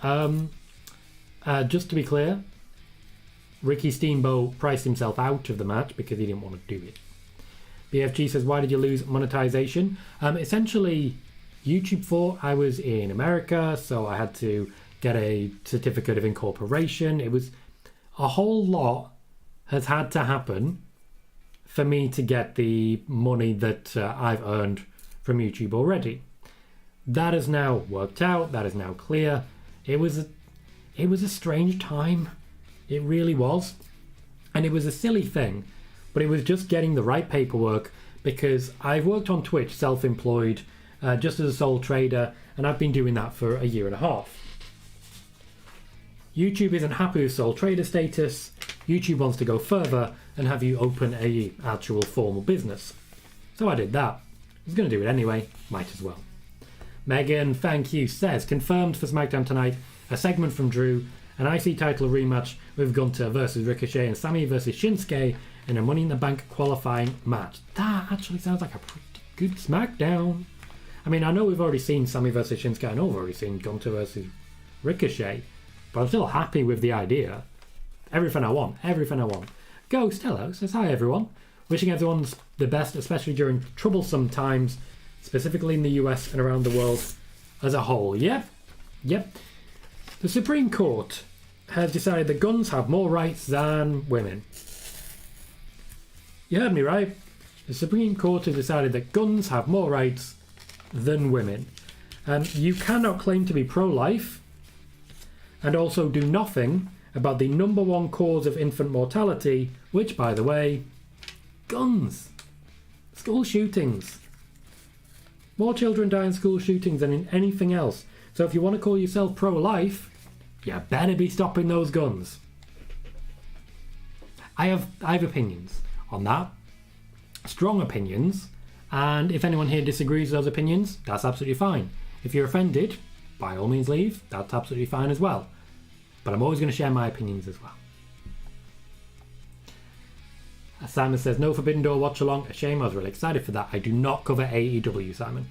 S1: Just to be clear, Ricky Steamboat priced himself out of the match because he didn't want to do it. BFG says, why did you lose monetization? Essentially, YouTube thought I was in America, so I had to get a certificate of incorporation. It was a whole lot has had to happen for me to get the money that I've earned from YouTube already. That has now worked out. That is now clear. It was a strange time. It really was. And it was a silly thing. But it was just getting the right paperwork, because I've worked on Twitch self-employed just as a sole trader, and I've been doing that for a year and a half. YouTube isn't happy with sole trader status. YouTube wants to go further and have you open a actual formal business. So I did that. I was going to do it anyway. Might as well. Megan, thank you, says, confirmed for SmackDown tonight, a segment from Drew, an IC title rematch with Gunther versus Ricochet and Sammy versus Shinsuke in a Money in the Bank qualifying match. That actually sounds like a pretty good SmackDown. I mean, I know we've already seen Sammy versus Shinsuke. I know we've already seen Gunther versus Ricochet. But I'm still happy with the idea. Everything I want. Everything I want. Ghost, hello, says, hi everyone. Wishing everyone the best, especially during troublesome times, specifically in the US and around the world as a whole. Yep. The Supreme Court has decided that guns have more rights than women. You heard me right. The Supreme Court has decided that guns have more rights than women. You cannot claim to be pro-life and also do nothing about the number one cause of infant mortality, which, by the way, guns. School shootings. More children die in school shootings than in anything else. So if you want to call yourself pro-life, you better be stopping those guns. I have opinions on that. Strong opinions. And if anyone here disagrees with those opinions, that's absolutely fine. If you're offended, by all means leave. That's absolutely fine as well. But I'm always going to share my opinions as well. Simon says, no Forbidden Door watch along. A shame, I was really excited for that. I do not cover AEW, Simon.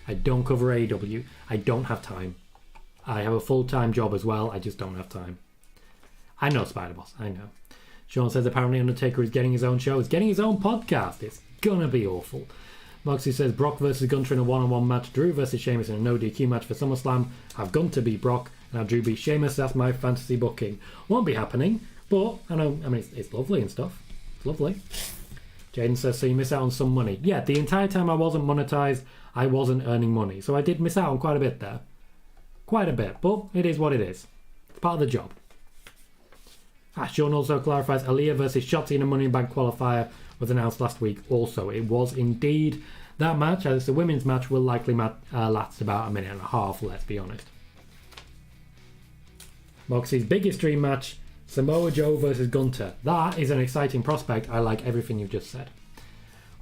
S1: I don't cover AEW. I don't have time. I have a full-time job as well. I just don't have time. I know, Spider-Boss. I know. Sean says, apparently Undertaker is getting his own show. He's getting his own podcast. It's gonna be awful. Moxie says, Brock versus Gunter in a one-on-one match. Drew versus Sheamus in a no DQ match for SummerSlam. Have Gunter beat Brock. And have Drew beat Sheamus. That's my fantasy booking. Won't be happening. But, I mean, it's lovely and stuff. It's lovely. Jaden says, so you miss out on some money. Yeah, the entire time I wasn't monetized, I wasn't earning money. So I did miss out on quite a bit there. Quite a bit. But it is what it is. It's part of the job. Sean also clarifies, Aaliyah versus Shotzi in a Money in Bank qualifier was announced last week also. It was indeed. That match, as it's a women's match, will likely last about a minute and a half, let's be honest. Moxie's biggest dream match, Samoa Joe versus Gunter. That is an exciting prospect. I like everything you've just said.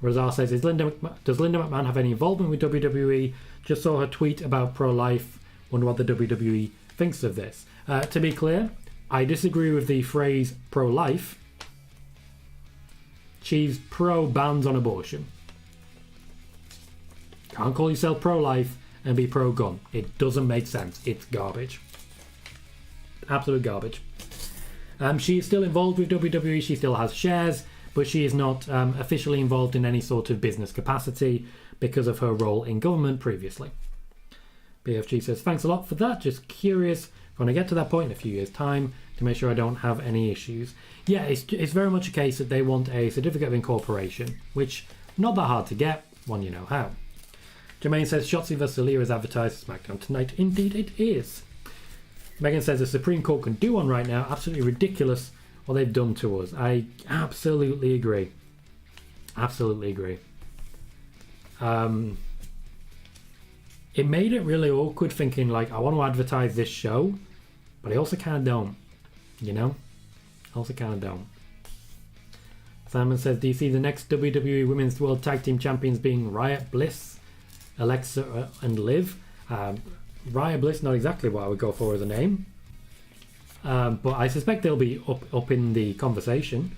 S1: Razar says, does Linda McMahon have any involvement with WWE? Just saw her tweet about pro-life. Wonder what the WWE thinks of this. To be clear, I disagree with the phrase pro-life. She's pro-bans on abortion. Can't call yourself pro-life and be pro-gun. It doesn't make sense. It's garbage. Absolute garbage. She is still involved with WWE. She still has shares, but she is not officially involved in any sort of business capacity because of her role in government previously. BFG says, thanks a lot for that. Just curious when I get to that point in a few years' time to make sure I don't have any issues. Yeah, it's very much a case that they want a certificate of incorporation, which not that hard to get when you know how. Jermaine says, Shotzi vs. Aaliyah is advertised for SmackDown tonight. Indeed it is. Megan says, the Supreme Court can do one right now. Absolutely ridiculous what they've done to us. I absolutely agree. Absolutely agree. It made it really awkward thinking, like, I want to advertise this show, but I also kind of don't. You know? Also kind of don't. Simon says, do you see the next WWE Women's World Tag Team Champions being Riot Bliss, Alexa and Liv? Riot Bliss, not exactly what I would go for as a name. But I suspect they'll be up in the conversation.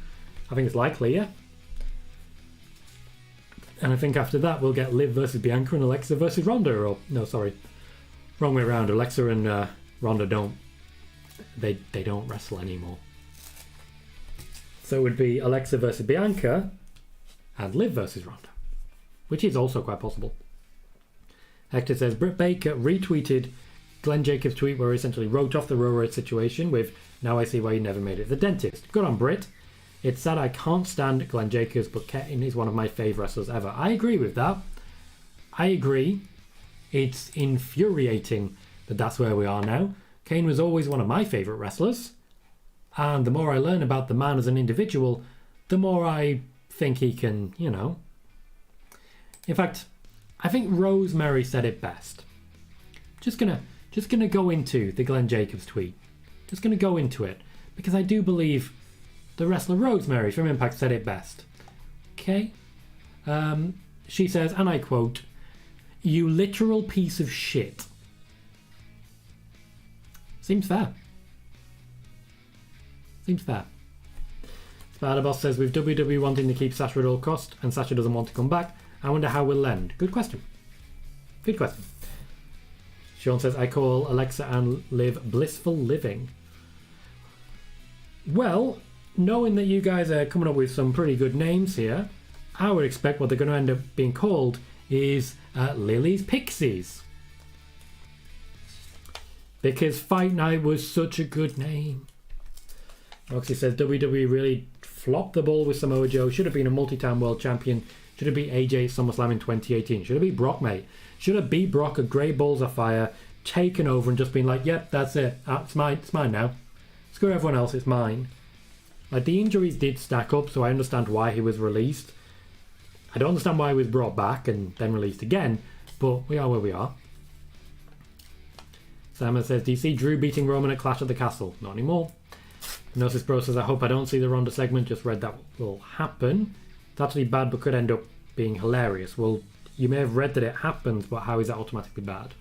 S1: I think it's likely, yeah. And I think after that we'll get Liv versus Bianca and Alexa versus Ronda. Or no, sorry, wrong way around. Alexa and Ronda don't wrestle anymore. So it would be Alexa versus Bianca and Liv versus Ronda, which is also quite possible. Hector says, Britt Baker retweeted Glenn Jacobs' tweet where he essentially wrote off the Road situation with, now I see why you never made it to the dentist. Good on Britt. It's sad I can't stand Glenn Jacobs, but Kane is one of my favourite wrestlers ever. I agree with that. I agree. It's infuriating that that's where we are now. Kane was always one of my favourite wrestlers. And the more I learn about the man as an individual, the more I think he can, you know. In fact, I think Rosemary said it best. Just gonna go into the Glenn Jacobs tweet. Just gonna go into it. Because I do believe the wrestler Rosemary from Impact said it best. Okay? She says, and I quote, "You literal piece of shit." Seems fair. Seems fair. Spider-Boss says, with WWE wanting to keep Sasha at all cost and Sasha doesn't want to come back, I wonder how we'll end. Good question. Good question. Sean says, I call Alexa and Liv blissful living. Well, knowing that you guys are coming up with some pretty good names here, I would expect what they're going to end up being called is Lily's Pixies. Because Fight Night was such a good name. Roxy says, WWE really flopped the ball with Samoa Joe. Should have been a multi-time world champion. Should have beat AJ at SummerSlam in 2018. Should have beat Brock, mate. Should have beat Brock at Great Balls of Fire, taken over and just been like, yep, that's it. It's mine now. screw everyone else, it's mine. Like, the injuries did stack up, so I understand why he was released. I don't understand why he was brought back and then released again, but we are where we are. Simon says, do you see Drew beating Roman at Clash at the Castle? Not anymore. Gnosis Bro says, I hope I don't see the Ronda segment, just read that will happen. It's actually bad but could end up being hilarious. Well, you may have read that it happens, but how is that automatically bad?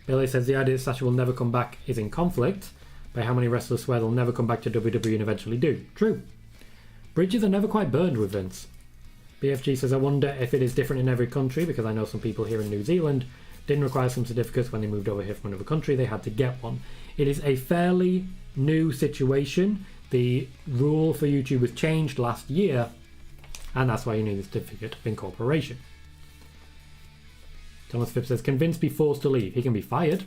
S1: Billy says, the idea that Sasha will never come back is in conflict by how many wrestlers swear they'll never come back to WWE and eventually do. True. Bridges are never quite burned with Vince. BFG says, I wonder if it is different in every country, because I know some people here in New Zealand didn't require some certificates when they moved over here from another country. They had to get one. It is a fairly new situation. The rule for YouTube was changed last year, and that's why you need a certificate of incorporation. Thomas Phipps says, can Vince be forced to leave? He can be fired.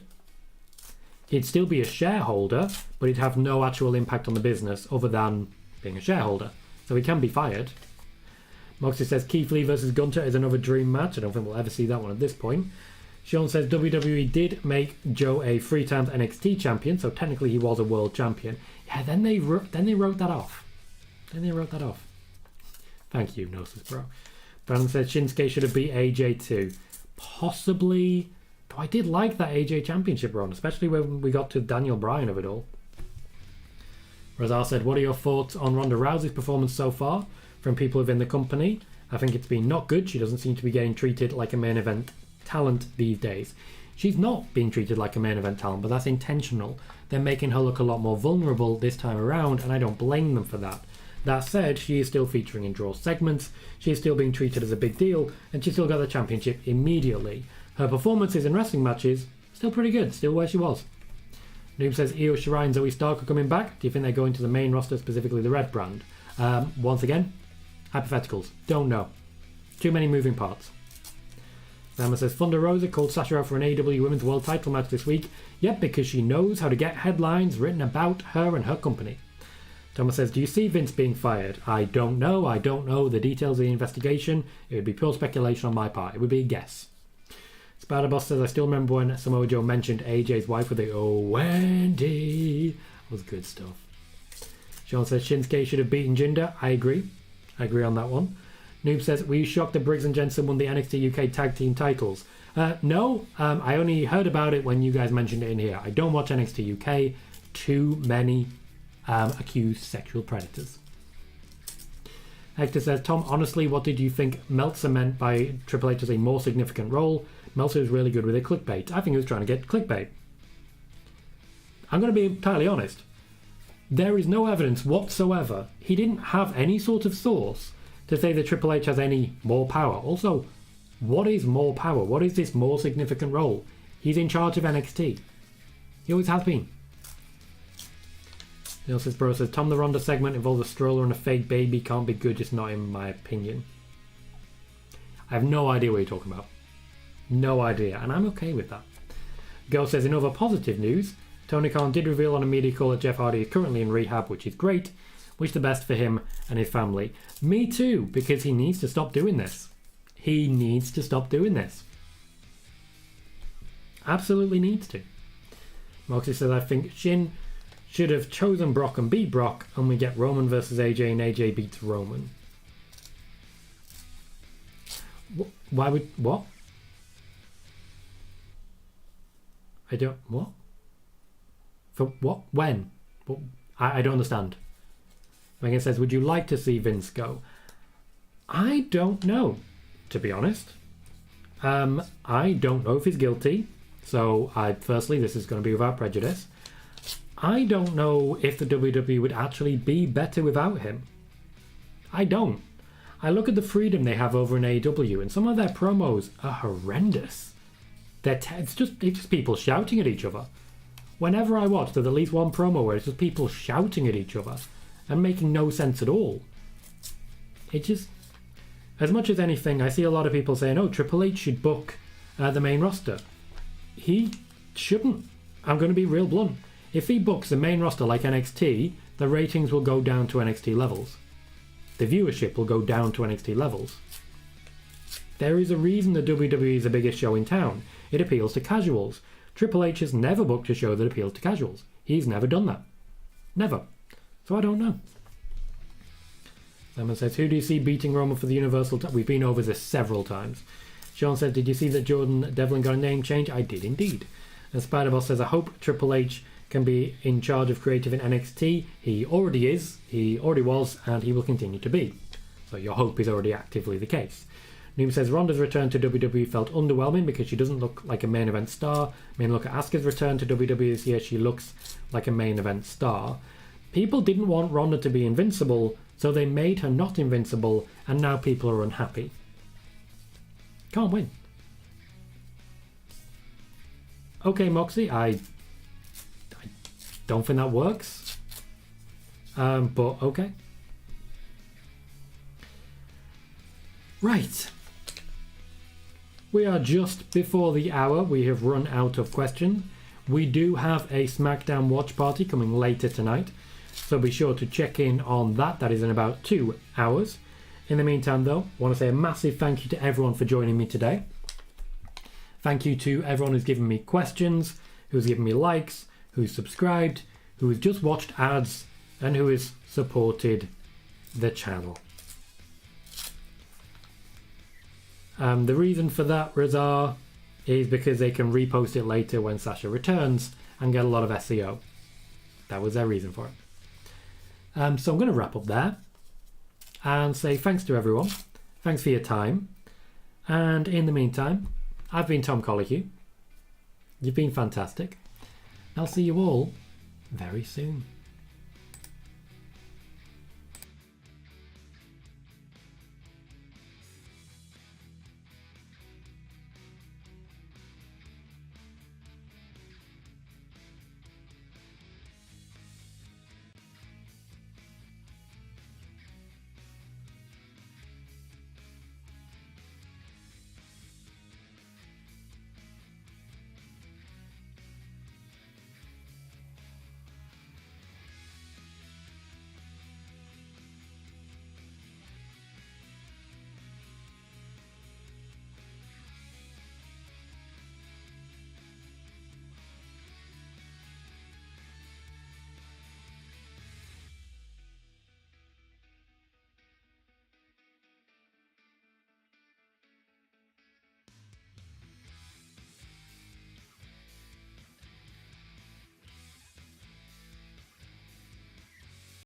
S1: He'd still be a shareholder, but he'd have no actual impact on the business other than being a shareholder. So he can be fired. Moxie says, Keith Lee versus Gunter is another dream match. I don't think we'll ever see that one at this point. Sean says, WWE did make Joe a 3-time NXT champion, so technically he was a world champion. Yeah, then they wrote that off. Thank you, Gnosis Bro. Brandon says, Shinsuke should have beat AJ too. Possibly. Though I did like that AJ championship run, especially when we got to Daniel Bryan of it all. Razar said, what are your thoughts on Ronda Rousey's performance so far from people within the company? I think it's been not good. She doesn't seem to be getting treated like a main event talent these days. She's not being treated like a main event talent, but that's intentional. They're making her look a lot more vulnerable this time around, and I don't blame them for that. That said, she is still featuring in Draw segments, she is still being treated as a big deal, and she still got the championship immediately. Her performances in wrestling matches, still pretty good, still where she was. Noob says, Io Shirai and Zoe Stark are coming back. Do you think they're going to the main roster, specifically the Red brand? Once again, hypotheticals. Don't know. Too many moving parts. Nama says, Thunder Rosa called Sasha out for an AEW Women's World title match this week. Yep, because she knows how to get headlines written about her and her company. Thomas says, do you see Vince being fired? I don't know. I don't know the details of the investigation. It would be pure speculation on my part. It would be a guess. Spider Boss says, I still remember when Samoa Joe mentioned AJ's wife with the "Oh, Wendy." That was good stuff. Sean says, Shinsuke should have beaten Jinder. I agree. I agree on that one. Noob says, were you shocked that Briggs and Jensen won the NXT UK tag team titles? No. I only heard about it when you guys mentioned it in here. I don't watch NXT UK. Too many accused sexual predators. Hector says, Tom, honestly, what did you think Meltzer meant by Triple H as a more significant role? Meltzer was really good with a clickbait. I think he was trying to get clickbait. I'm going to be entirely honest. There is no evidence whatsoever. He didn't have any sort of source to say that Triple H has any more power. Also, what is more power? What is this more significant role? He's in charge of NXT. He always has been. Nelson's Bro says, Tom, the Ronda segment involves a stroller and a fake baby. Can't be good, just not in my opinion. I have no idea what you're talking about. No idea, and I'm okay with that. Girl says, in other positive news, Tony Khan did reveal on a media call that Jeff Hardy is currently in rehab, which is great. Wish the best for him and his family. Me too, because he needs to stop doing this. He needs to stop doing this. Absolutely needs to. Moxie says, I think Shin should have chosen Brock and beat Brock, and we get Roman versus AJ and AJ beats Roman. Why would... What? I don't... What? For what? When? I don't understand. Megan says, would you like to see Vince go? I don't know, to be honest. I don't know if he's guilty. So, firstly, this is going to be without prejudice. I don't know if the WWE would actually be better without him. I don't. I look at the freedom they have over in AEW, and some of their promos are horrendous. It's just people shouting at each other. Whenever I watch, there's at least one promo where it's just people shouting at each other and making no sense at all. It just... As much as anything, I see a lot of people saying, oh, Triple H should book the main roster. He shouldn't. I'm going to be real blunt. If he books the main roster like NXT, the ratings will go down to NXT levels. The viewership will go down to NXT levels. There is a reason the WWE is the biggest show in town. It appeals to casuals. Triple H has never booked a show that appeals to casuals. He's never done that. Never. So I don't know. Someone says, who do you see beating Roman for the Universal title? We've been over this several times. Sean says, did you see that Jordan Devlin got a name change? I did indeed. And Spider-Boss says, I hope Triple H can be in charge of creative in NXT. He already is, he already was, and he will continue to be. So your hope is already actively the case. Noom says, Ronda's return to WWE felt underwhelming because she doesn't look like a main event star. I mean, look at Asuka's return to WWE this year. She looks like a main event star. People didn't want Ronda to be invincible, so they made her not invincible, and now people are unhappy. Can't win. Okay, Moxie, I don't think that works. But okay. Right. We are just before the hour. We have run out of questions. We do have a SmackDown watch party coming later tonight, so be sure to check in on that. That is in about 2 hours. In the meantime, though, I want to say a massive thank you to everyone for joining me today. Thank you to everyone who's given me questions, who's given me likes, who's subscribed, who has just watched ads, and who has supported the channel. The reason for that, Razar, is because they can repost it later when Sasha returns and get a lot of SEO. That was their reason for it. So I'm going to wrap up there and say thanks to everyone. Thanks for your time. And in the meantime, I've been Tom Colohue. You've been fantastic. I'll see you all very soon.